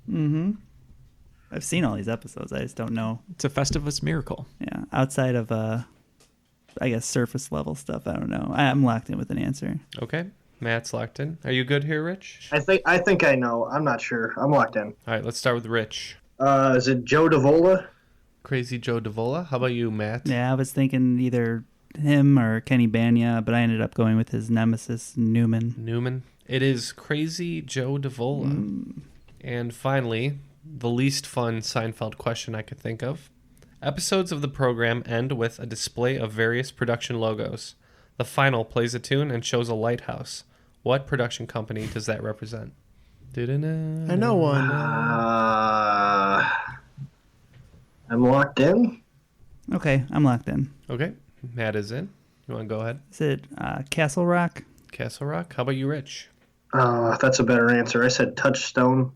Mm-hmm. I've seen all these episodes. I just don't know. It's a Festivus miracle. Yeah, outside of I guess surface level stuff. I don't know. I'm locked in with an answer. Okay, Matt's locked in. Are you good here, Rich? I think I know. I'm not sure. I'm locked in. All right, let's start with Rich. Is it Joe Davola? Crazy Joe Davola. How about you, Matt? Yeah, I was thinking either him or Kenny Bania, but I ended up going with his nemesis, Newman. It is Crazy Joe Davola. And finally, the least fun Seinfeld question I could think of. Episodes of the program end with a display of various production logos. The final plays a tune and shows a lighthouse. What production company does that represent? I know one. I'm locked in. Okay, I'm locked in. Okay, Matt is in. You want to go ahead? Is it Castle Rock? Castle Rock. How about you, Rich? That's a better answer. I said Touchstone.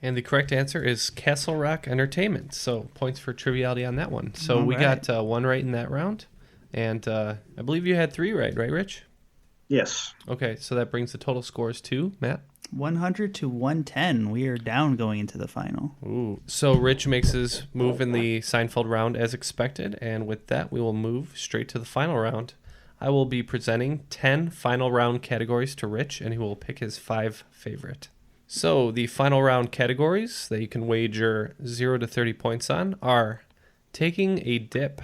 And the correct answer is Castle Rock Entertainment. So points for triviality on that one. So we got one right in that round. And I believe you had 3 right, Rich? Yes. Okay, so that brings the total scores to, Matt? 100 to 110. We are down going into the final. Ooh. So Rich makes his move in the Seinfeld round as expected. And with that, we will move straight to the final round. I will be presenting 10 final round categories to Rich, and he will pick his 5 favorite. So the final round categories that you can wager 0 to 30 points on are taking a dip,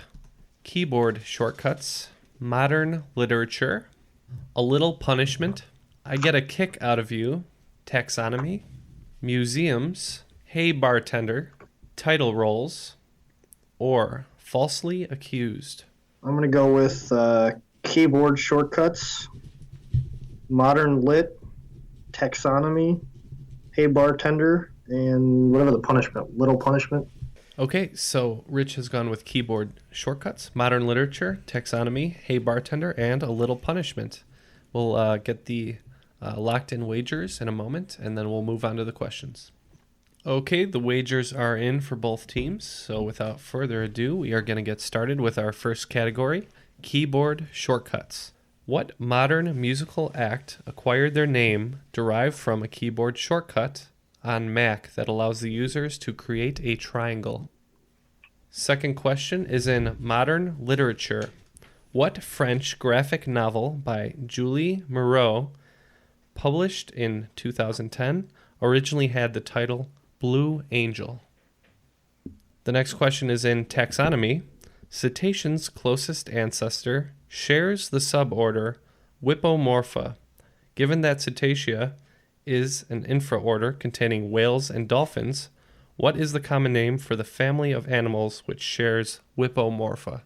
keyboard shortcuts, modern literature, a little punishment, I get a kick out of you, taxonomy, museums, hey bartender, title roles, or falsely accused. I'm going to go with keyboard shortcuts, modern lit, taxonomy, hey bartender, and whatever the punishment, little punishment. Okay, so Rich has gone with keyboard shortcuts, modern literature, taxonomy, hey bartender, and a little punishment. We'll get the locked in wagers in a moment, and then we'll move on to the questions. Okay, the wagers are in for both teams, so without further ado, we are going to get started with our first category, keyboard shortcuts. What modern musical act acquired their name derived from a keyboard shortcut on Mac that allows the users to create a triangle? Second question is in modern literature. What French graphic novel by Julie Moreau, published in 2010, originally had the title Blue Angel? The next question is in taxonomy. Cetacean's closest ancestor shares the suborder Whippomorpha. Given that Cetacea is an infraorder containing whales and dolphins, what is the common name for the family of animals which shares Whippomorpha?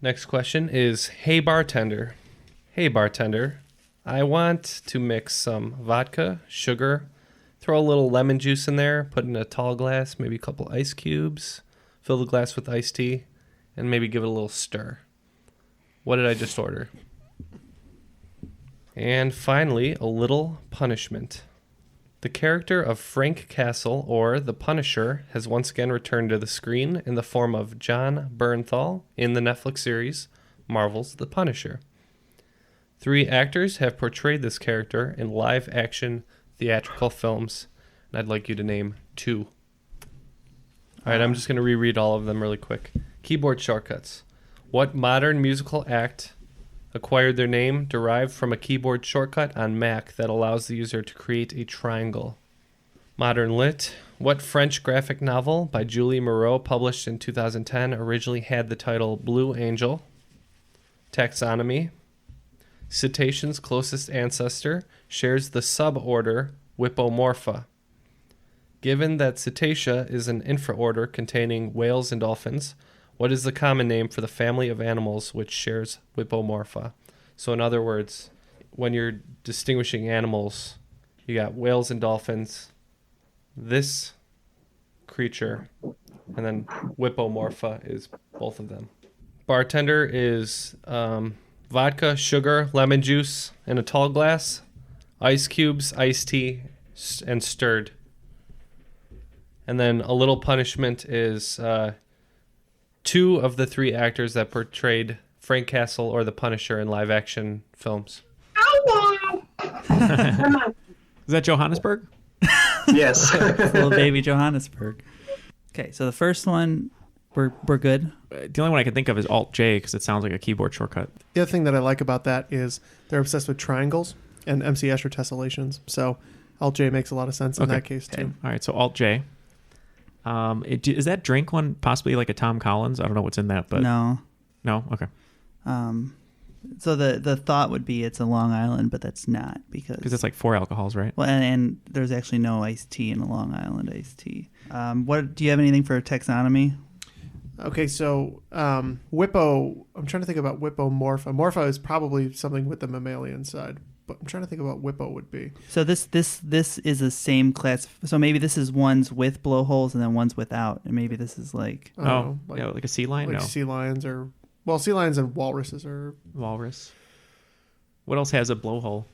Next question is, hey bartender. Hey bartender, I want to mix some vodka, sugar, throw a little lemon juice in there, put in a tall glass, maybe a couple ice cubes, fill the glass with iced tea, and maybe give it a little stir. What did I just order? And finally, a little punishment. The character of Frank Castle, or the Punisher, has once again returned to the screen in the form of John Bernthal in the Netflix series Marvel's The Punisher. 3 actors have portrayed this character in live-action theatrical films, and I'd like you to name 2. All right, I'm just going to reread all of them really quick. Keyboard shortcuts. What modern musical act acquired their name derived from a keyboard shortcut on Mac that allows the user to create a triangle? Modern lit. What French graphic novel by Julie Moreau, published in 2010, originally had the title Blue Angel? Taxonomy. Cetacean's closest ancestor shares the suborder Whippomorpha. Given that Cetacea is an infraorder containing whales and dolphins, what is the common name for the family of animals which shares Whippomorpha? So in other words, when you're distinguishing animals, you got whales and dolphins, this creature, and then Whippomorpha is both of them. Bartender is vodka, sugar, lemon juice, in a tall glass, ice cubes, iced tea, and stirred. And then a little punishment is 2 of the 3 actors that portrayed Frank Castle or the Punisher in live-action films. Is that Johannesburg? Yes. Little baby Johannesburg. Okay, so the first one, we're good. The only one I can think of is Alt-J because it sounds like a keyboard shortcut. The other thing that I like about that is they're obsessed with triangles and MC Escher tessellations. So Alt-J makes a lot of sense in that case, too. All right, so Alt-J. Is that drink one possibly like a Tom Collins? I don't know what's in that, but... No. No? Okay. So the thought would be it's a Long Island, but that's not because it's like 4 alcohols, right? Well, and there's actually no iced tea in a Long Island iced tea. What do you have anything for taxonomy? Okay, so Whippo. I'm trying to think about Whippomorpha. Morpha is probably something with the mammalian side, but I'm trying to think about what Whippo would be. So this is the same class. So maybe this is ones with blowholes and then ones without, and maybe this is like like a sea lion. Like sea lions or sea lions and walruses are walrus. What else has a blowhole?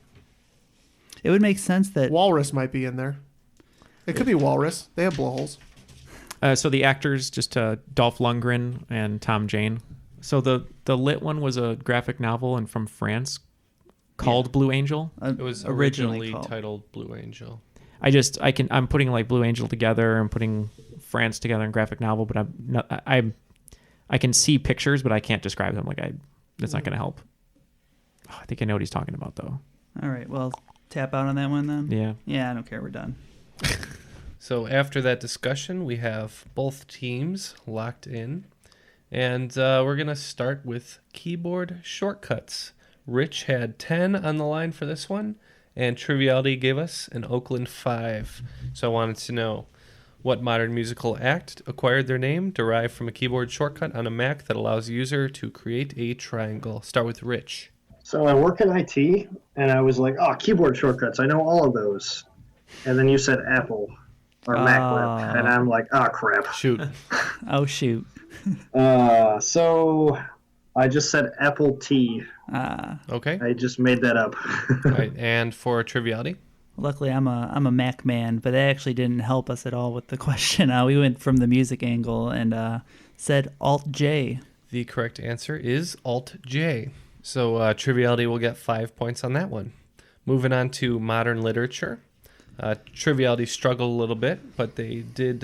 It would make sense that walrus might be in there. It could be walrus. They have blowholes. So the actors, just Dolph Lundgren and Tom Jane. So the lit one was a graphic novel and from France called Blue Angel. It was originally titled Blue Angel. I'm putting like Blue Angel together and putting France together in graphic novel, but I can see pictures, but I can't describe them. That's not going to help. Oh, I think I know what he's talking about though. All right, well, tap out on that one then. Yeah. Yeah, I don't care. We're done. So after that discussion, we have both teams locked in, and we're going to start with keyboard shortcuts. Rich had 10 on the line for this one, and Triviality gave us an Oakland 5. So I wanted to know, what modern musical act acquired their name derived from a keyboard shortcut on a Mac that allows the user to create a triangle? Start with Rich. So I work in IT, and I was like, keyboard shortcuts. I know all of those. And then you said Apple. Or MacLib, and I'm like, crap. Shoot. Oh, shoot. So I just said Apple T. Okay. I just made that up. Right. And for Triviality? Luckily, I'm a Mac man, but that actually didn't help us at all with the question. We went from the music angle and said Alt-J. The correct answer is Alt-J. So Triviality will get 5 points on that one. Moving on to modern literature. Triviality struggled a little bit, but they did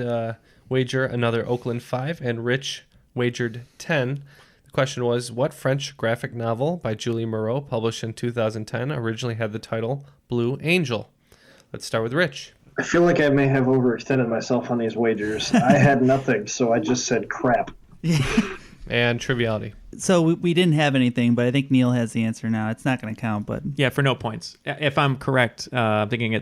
wager another Oakland 5, and Rich wagered 10. The question was, what French graphic novel by Julie Moreau, published in 2010, originally had the title Blue Angel? Let's start with Rich. I feel like I may have overextended myself on these wagers. I had nothing, so I just said crap. And Triviality. So we didn't have anything, but I think Neal has the answer now. It's not going to count, but... Yeah, for no points. If I'm correct, I'm thinking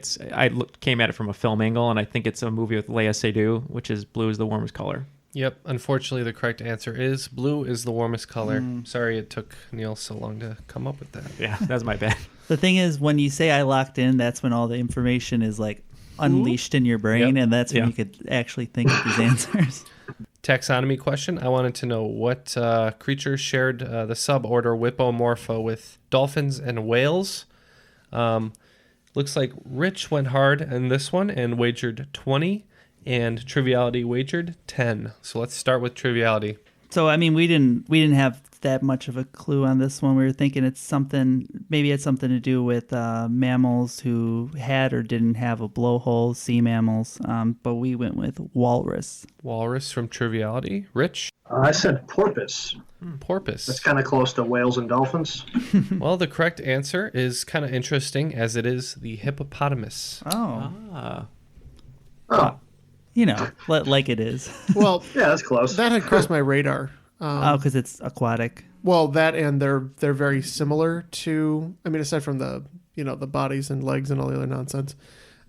came at it from a film angle, and I think it's a movie with Léa Seydoux, which is blue is the warmest color. Yep. Unfortunately, the correct answer is blue is the warmest color. Sorry it took Neal so long to come up with that. Yeah, that's my bad. The thing is, when you say I locked in, that's when all the information is like unleashed in your brain, and that's when you could actually think of these answers. Taxonomy question. I wanted to know what creatures shared the suborder Whippomorpha with dolphins and whales. Looks like Rich went hard in this one and wagered 20, and Triviality wagered 10. So let's start with Triviality. So I mean, we didn't have that much of a clue on this one. We were thinking it had something to do with mammals who had or didn't have a blowhole, sea mammals, but we went with walrus. Walrus from Triviality. Rich? I said porpoise. Porpoise. That's kind of close to whales and dolphins. Well, the correct answer is kind of interesting, as it is the hippopotamus. Oh. Like it is. Well, yeah, that's close. That had crossed my radar. Because it's aquatic. Well, that and they're very similar to. I mean, aside from the the bodies and legs and all the other nonsense,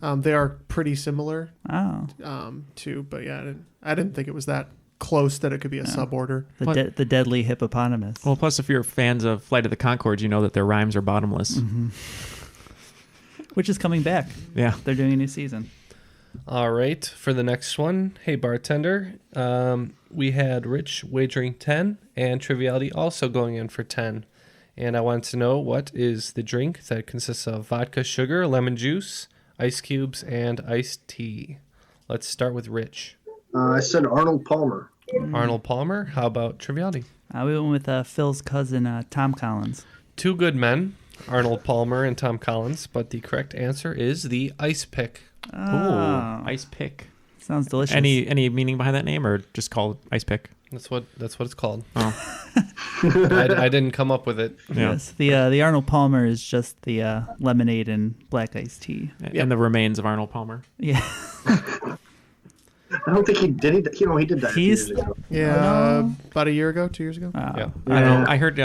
they are pretty similar. To, but yeah, I didn't think it was that close that it could be a suborder. The deadly hippopotamus. Well, plus if you're fans of Flight of the Conchords, you know that their rhymes are bottomless. Mm-hmm. Which is coming back. Yeah, they're doing a new season. All right, for the next one, hey bartender, we had Rich wagering 10 and Triviality also going in for 10. And I wanted to know, what is the drink that consists of vodka, sugar, lemon juice, ice cubes, and iced tea? Let's start with Rich. I said Arnold Palmer. Arnold Palmer. How about Triviality? We went with Phil's cousin, Tom Collins. Two good men, Arnold Palmer and Tom Collins, but the correct answer is the ice pick Oh. Ooh, ice pick. Sounds delicious. Any meaning behind that name, or just called ice pick? That's what it's called. Oh. I didn't come up with it. Yeah. Yes, the Arnold Palmer is just the lemonade and black iced tea. And the remains of Arnold Palmer. Yeah. I don't think he did. He did that a few years ago. Yeah, about a year ago, 2 years ago. Yeah. I don't know. I heard.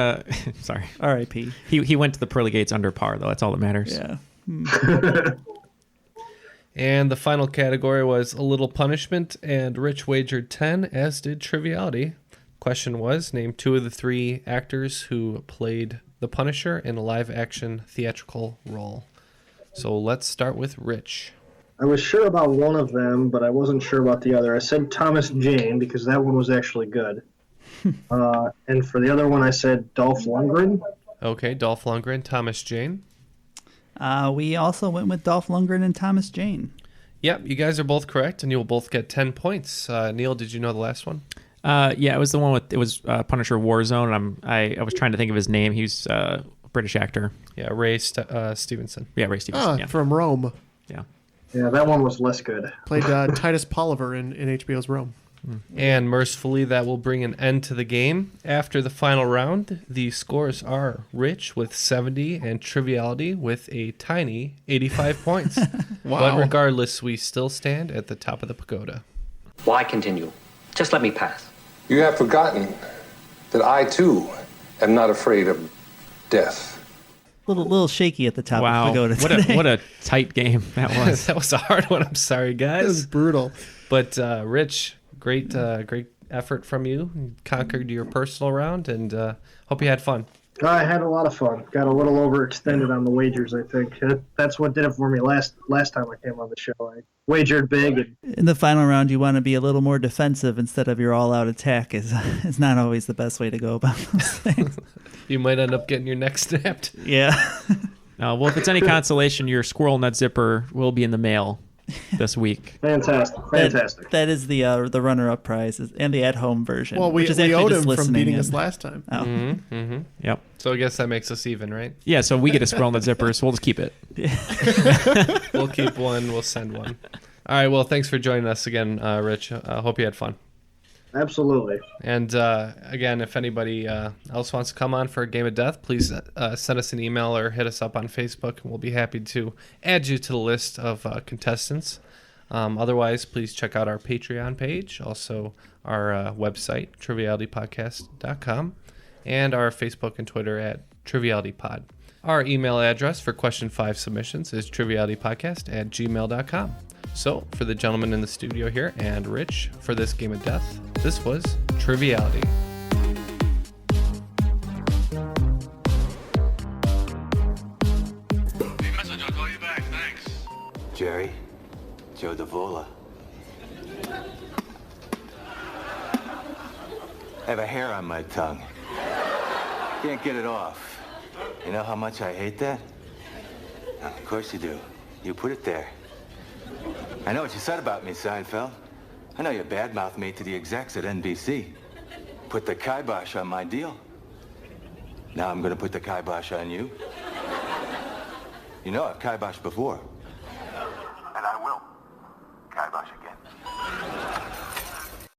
Sorry. R.I.P. He went to the pearly gates under par, though. That's all that matters. Yeah. And the final category was a little punishment, and Rich wagered 10, as did Triviality. Question was, name 2 of the 3 actors who played the Punisher in a live-action theatrical role. So let's start with Rich. I was sure about one of them, but I wasn't sure about the other. I said Thomas Jane because that one was actually good. And for the other one, I said Dolph Lundgren. Okay, Dolph Lundgren, Thomas Jane. We also went with Dolph Lundgren and Thomas Jane. Yep, you guys are both correct, and you'll both get 10 points. Neal, did you know the last one? Yeah, it was the one with Punisher Warzone. And I was trying to think of his name. He's a British actor. Yeah, Ray Stevenson. Yeah, Ray Stevenson. Yeah. From Rome. Yeah. Yeah, that one was less good. Played Titus Polliver in HBO's Rome. And mercifully, that will bring an end to the game. After the final round, the scores are Rich with 70 and Triviality with a tiny 85 points. Wow. But regardless, we still stand at the top of the pagoda. Why continue? Just let me pass. You have forgotten that I, too, am not afraid of death. Little shaky at the top Wow. of the pagoda. What a tight game that was. That was a hard one. I'm sorry, guys. It was brutal. But Rich, great effort from you. You conquered your personal round, and hope you had fun. I had a lot of fun. Got a little overextended on the wagers, I think. That's what did it for me last time I came on the show. I wagered big. And In the final round, you want to be a little more defensive instead of your all-out attack. Is not always the best way to go about those things. You might end up getting your neck snapped. Yeah. Well, if it's any consolation, your squirrel nut zipper will be in the mail this week. Fantastic. That is the runner-up prize and the at-home version. Well, we which is actually owed just him from listening beating in. us last time. Oh. Mm-hmm, mm-hmm. Yep. So I guess that makes us even, right? Yeah, so we get a squirrel nut zipper, so we'll just keep it. We'll keep one. We'll send one. All right. Well, thanks for joining us again, Rich. I hope you had fun. Absolutely. And again, if anybody else wants to come on for a game of death, please send us an email or hit us up on Facebook, and we'll be happy to add you to the list of contestants. Otherwise, please check out our Patreon page, also our website, trivialitypodcast.com, and our Facebook and Twitter at trivialitypod. Our email address for question 5 submissions is trivialitypodcast@gmail.com. So, for the gentleman in the studio here and Rich for this game of death, this was Triviality. Hey, message, I'll call you back, thanks. Jerry, Joe Davola. I have a hair on my tongue. Can't get it off. You know how much I hate that? Of course you do. You put it there. I know what you said about me, Seinfeld. I know you badmouthed me to the execs at NBC. Put the kibosh on my deal. Now I'm gonna put the kibosh on you. You know I've kiboshed before.